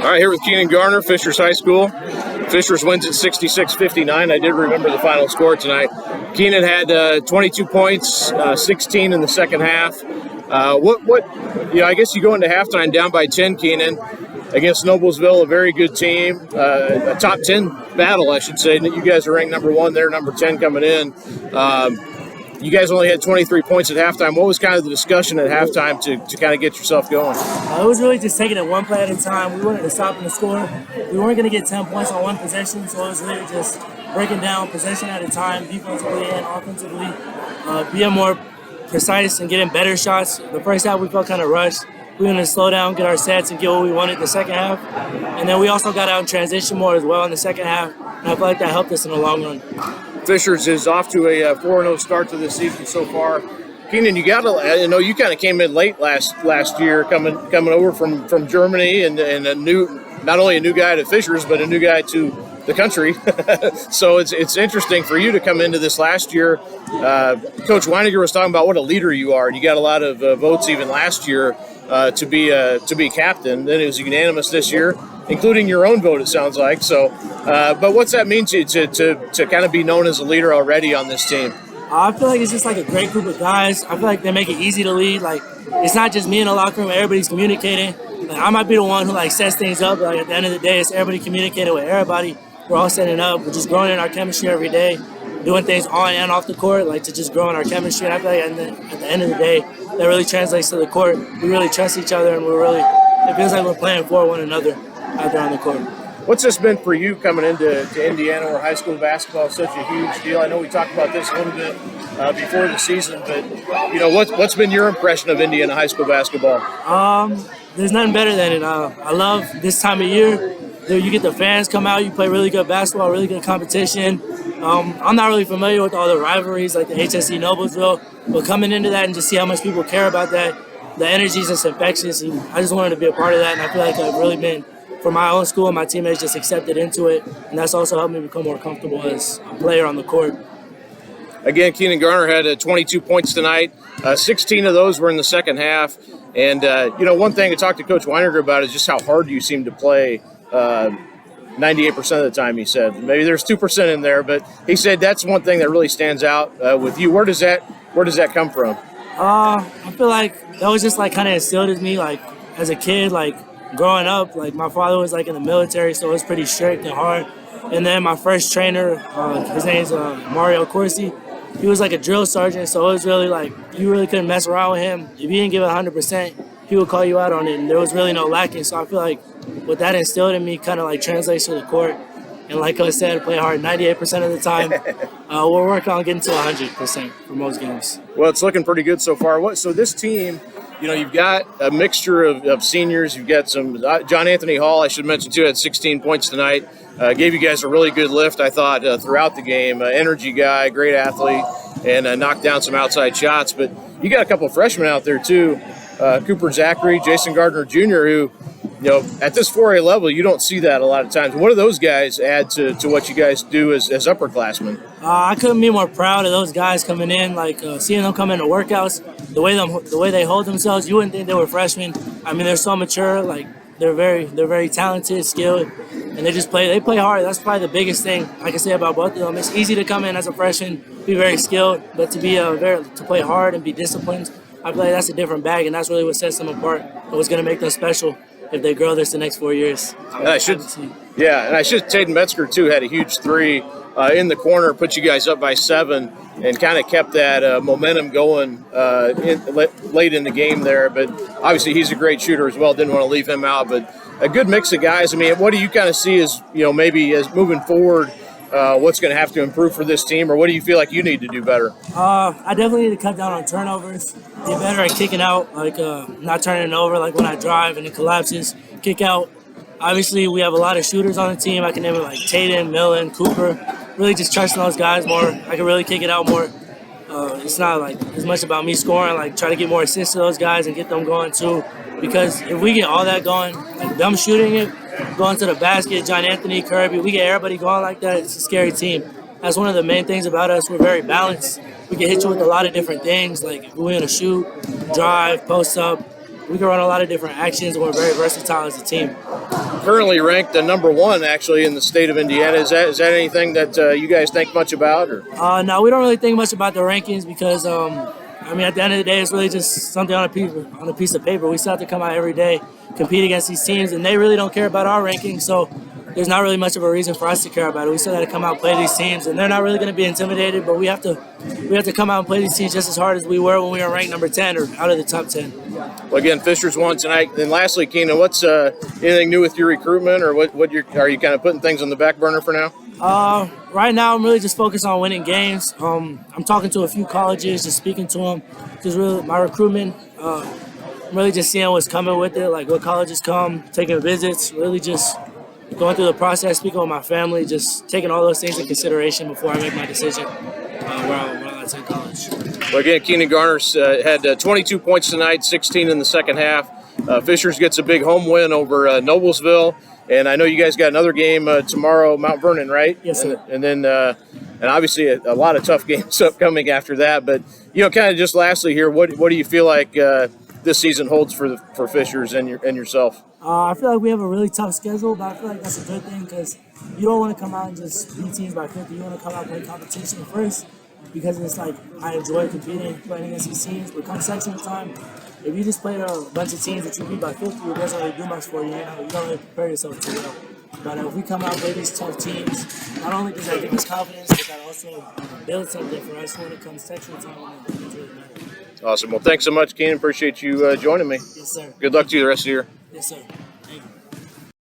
All right, here with Keenan Garner, Fishers High School. Fishers wins at 66-59. I did remember the final score tonight. Keenan had 22 points, 16 in the second half. I guess you go into halftime down by 10, Keenan, against Noblesville, a very good team, a top 10 battle, I should say. You guys are ranked number 1, they're number 10 coming in. You guys only had 23 points at halftime. What was kind of the discussion at halftime to kind of get yourself going? It was really just taking it one play at a time. We wanted to stop in the score. We weren't going to get 10 points on one possession, so it was really just breaking down possession at a time, defensively and offensively, being more precise and getting better shots. The first half we felt kind of rushed. We wanted to slow down, get our sets, and get what we wanted the second half. And then we also got out in transition more as well in the second half, and I feel like that helped us in the long run. Fishers is off to a 4-0 start to this season so far. Keenan, you kind of came in late last year, coming over from Germany, and not only a new guy to Fishers, but a new guy to the country. So it's interesting for you to come into this last year. Coach Weiniger was talking about what a leader you are, and you got a lot of votes even last year to be captain. Then it was unanimous this year, including your own vote, it sounds like. So, but what's that mean to you to kind of be known as a leader already on this team? I feel like it's just like a great group of guys. I feel like they make it easy to lead. Like, it's not just me in the locker room. Everybody's communicating. Like, I might be the one who sets things up. But at the end of the day, it's everybody communicating with everybody. We're all setting up. We're just growing in our chemistry every day, doing things on and off the court, to just grow in our chemistry. And I feel like at the end of the day, that really translates to the court. We really trust each other, and it feels like we're playing for one another out there on the court. What's this been for you coming into Indiana, where high school basketball is such a huge deal? I know we talked about this a little bit before the season, but what's been your impression of Indiana high school basketball? There's nothing better than it. I love this time of year. You get the fans come out, you play really good basketball, really good competition. I'm not really familiar with all the rivalries like the HSC Noblesville, but coming into that and just see how much people care about that, the energy is just infectious. And I just wanted to be a part of that, and I feel like I've really been, for my own school, my teammates just accepted into it, and that's also helped me become more comfortable as a player on the court. Again, Keenan Garner had 22 points tonight. 16 of those were in the second half. And, one thing I talked to Coach Weiniger about is just how hard you seem to play 98% of the time, he said. Maybe there's 2% in there, but he said that's one thing that really stands out with you. Where does that come from? I feel like that was just kind of instilled in me as a kid, growing up. My father was in the military, so it was pretty strict and hard. And then my first trainer, his name's Mario Corsi, he was a drill sergeant, so it was really you really couldn't mess around with him. If you didn't give it 100%, he would call you out on it, and there was really no lacking. So I feel like what that instilled in me kind of translates to the court. And like I said, play hard 98% of the time. We're working on getting to 100% for most games. Well, it's looking pretty good so far. So this team, you've got a mixture of seniors. You've got some John Anthony Hall, I should mention too, had 16 points tonight. Gave you guys a really good lift, I thought, throughout the game. Energy guy, great athlete, and knocked down some outside shots. But you got a couple of freshmen out there too. Cooper Zachary, Jason Gardner Jr., who, at this 4A level, you don't see that a lot of times. What do those guys add to what you guys do as upperclassmen? I couldn't be more proud of those guys coming in, seeing them come into workouts, the way they hold themselves. You wouldn't think they were freshmen. I mean, they're so mature. They're very talented, skilled, and they play hard. That's probably the biggest thing I can say about both of them. It's easy to come in as a freshman, be very skilled, but to play hard and be disciplined, I feel like that's a different bag, and that's really what sets them apart and what's going to make them special if they grow this the next 4 years. Taden Metzger, too, had a huge three in the corner, put you guys up by 7, and kind of kept that momentum going late in the game there. But obviously he's a great shooter as well. Didn't want to leave him out. But a good mix of guys. I mean, what do you kind of see as, maybe as moving forward, what's going to have to improve for this team, or what do you feel like you need to do better? I definitely need to cut down on turnovers, get better at kicking out, not turning it over when I drive and it collapses, kick out. Obviously, we have a lot of shooters on the team. I can name it Taden, Millen, Cooper. Really just trusting those guys more. I can really kick it out more. It's not as much about me scoring, try to get more assists to those guys and get them going too. Because if we get all that going, them shooting it, going to the basket, John Anthony, Kirby, we get everybody going like that, it's a scary team. That's one of the main things about us. We're very balanced. We can hit you with a lot of different things, if we want to shoot, drive, post up. we can run a lot of different actions. We're very versatile as a team. Currently ranked the number 1 actually in the state of Indiana. Is that anything that you guys think much about? Or? No, we don't really think much about the rankings because I mean, at the end of the day, it's really just something on a piece of paper. We still have to come out every day, compete against these teams, and they really don't care about our rankings. So there's not really much of a reason for us to care about it. We still got to come out and play these teams, and they're not really going to be intimidated. But we have to come out and play these teams just as hard as we were when we were ranked number 10 or out of the top 10. Well, again, Fisher's won tonight. And lastly, Keenan, what's anything new with your recruitment, or are you kind of putting things on the back burner for now? Right now, I'm really just focused on winning games. I'm talking to a few colleges, just speaking to them. Just really my recruitment. I'm really just seeing what's coming with it, like what colleges come, taking visits, really just going through the process, speaking with my family, just taking all those things in consideration before I make my decision where I'll attend college. Well, again, Keenan Garner had 22 points tonight, 16 in the second half. Fishers gets a big home win over Noblesville. And I know you guys got another game tomorrow, Mount Vernon, right? Yes, sir. And then, and obviously a lot of tough games upcoming after that. But kind of just lastly here, what do you feel like this season holds for Fishers and yourself? I feel like we have a really tough schedule, but I feel like that's a good thing because you don't want to come out and just beat teams by 50. You want to come out and play competition first because it's like I enjoy competing, playing against these teams. But come section time, if you just play a bunch of teams that you beat by 50, it doesn't really do much for you. You don't really prepare yourself too well. But if we come out and play these tough teams, not only does that give us confidence, but that also builds something for us when it comes section time. It's really better. Awesome. Well, thanks so much, Keenan. Appreciate you joining me. Yes, sir. Good luck to you the rest of the year. Yes, sir.